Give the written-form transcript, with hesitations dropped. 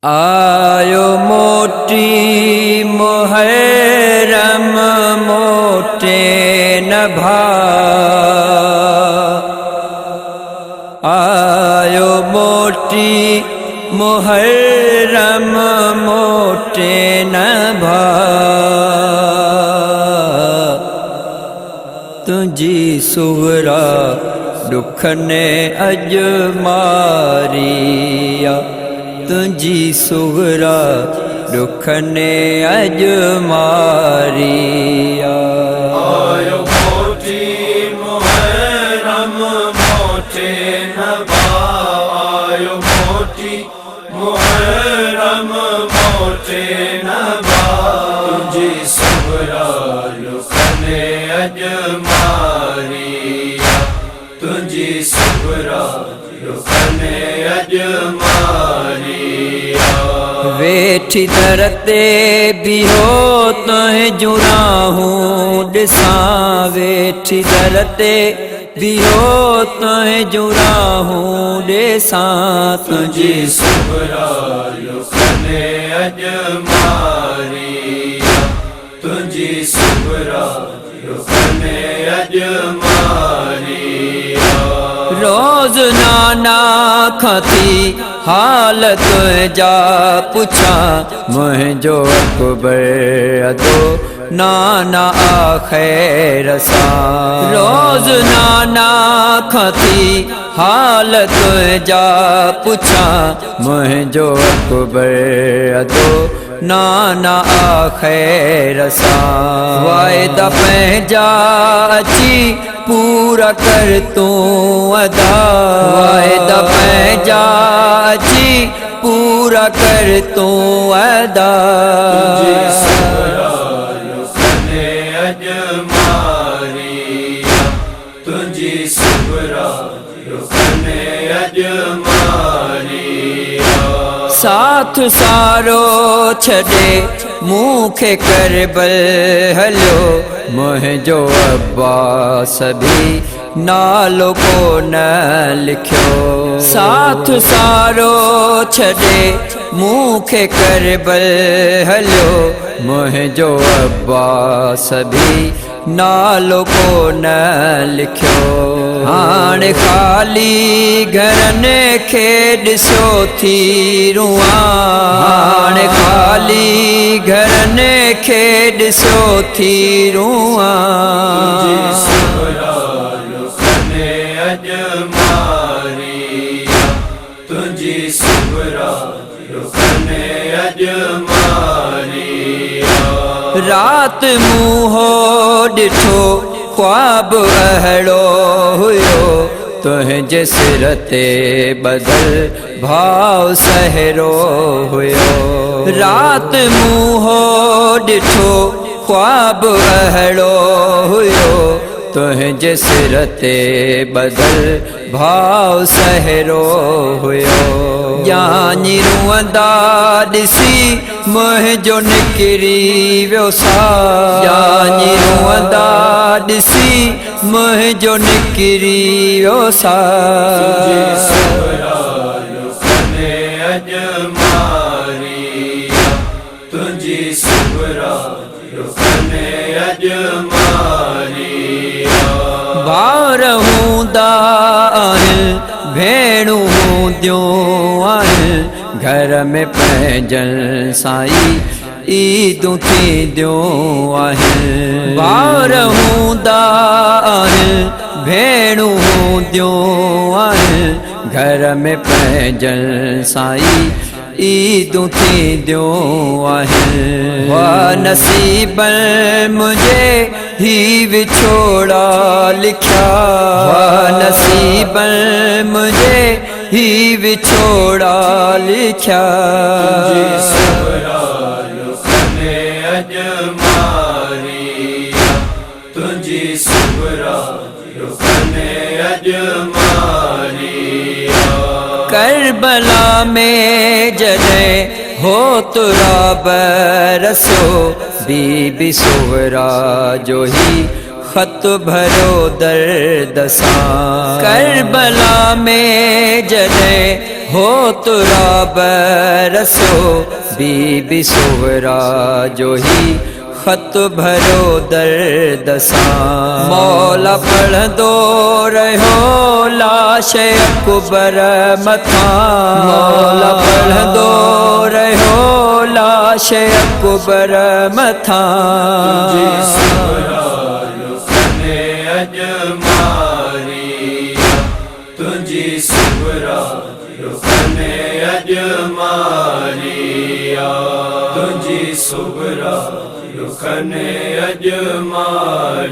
आयो मोटी मुहर्रम मोटे नभा, आयो मोटी मुहर्रम मोटे नभा, तुझी सुहरा दुख ने अज मारिया, तुझी सुहरा दुख ने अज मारिया। आयो मोटी मुहर्रम मोटे नभा, आयो मोटी मुहर्रम मोटे नभा, तुझी सुहरा दुख ने अज मारिया, तुझी सुहरा दुख ने अज मारिया। वेठी दर ते बिहो तुहें जुराहूं ॾिसां, वेठी दर ते बिहो तुहें जुराहूं ॾिसां, तुझी सुहरा दुख ने अज मारिया, तुझी सुहरा दुख ने अज मारिया। रोज नाना खाती हाल तुझा पुछा, मुझो अकबर अदो नाना आखिर सां। रोज नाना खाती हाल तुझा पुछा, मुझो अकबर अदो नाना आखिर सां। वायदा पंहिंजा अची पूरा कर तूं अदा, वायदा पंहिंजा अची पूरा कर तूं अदा। तुझी सुहरा दुख ने अज मारिया, तुझी सुहरा दुख ने अज मारिया। साथ सारो छॾे मूंखे करबल हलियो, मुंहिंजो अब्बास बि नालो कोन लिखियो। साथ सारो छॾे मूंखे करबल हलियो, मुंहिंजो अब्बास बि नालो कोन लिखियो। हाणे ख़ाली घरनि खे ॾिसो थी रुआं, हाणे ख़ाली घरनि खे ॾिसो थी रुआं। तुझी सुहरा दुख ने अज मारिया, तुझी सुहरा दुख ने अज मारिया। रात मूंहो ॾिठो ख्वाब अहिड़ो हुयो, तुंहिंजे सिर ते बदल भाव सहरो हुयो। रात मूंहो ॾिठो ख्वाब अहिड़ो हुयो, तुंहिंजे सिर ते बदल भाव सहरो हुयो। ॼाणी रुअंदा ॾिसी मुंहिंजो निकिरी वियो साह, ॼाणी रुअंदा ॾिसी मुंहिंजो निकिरी वियो साह। तुझी सुहरा दुख ने अज मारिया, तुझी सुहरा दुख ने अज मारिया। भाउर हूंदा आहिनि भेणूं हूंदियूं आहिनि, घर में पंहिंजनि साईं ईदूं थींदियूं आहिनि। भाउर हूंदा आहिनि भेणूं हूंदियूं आहिनि, घर में पंहिंजनि साईं ईदूं थींदियूं आहिनि। वाह नसीबनि मुंहिंजे ही विछोड़ा लिखिया, वाह नसीबनि मुंहिंजे ही विछोड़ा लिखिया। तुझी सुहरा दुख ने अज मारिया, तुझी सुहरा दुख ने अज मारिया। करबला में जॾहिं हो तुरा बरसो, बीबी सुहरा जो ही खत भरो दर्द सां। करबला में जॾहिं हो तुराब रसो बीबी सोहरा जो ही खत भरो दर्द सां मौला पढ़ंदो रहियो लाश अकबर मथां मौला पढ़ंदो रहियो लाश अकबर मथां तुझी सुबरा रुखने अजमारिया तुझी सुबरा रुखने अजमारिया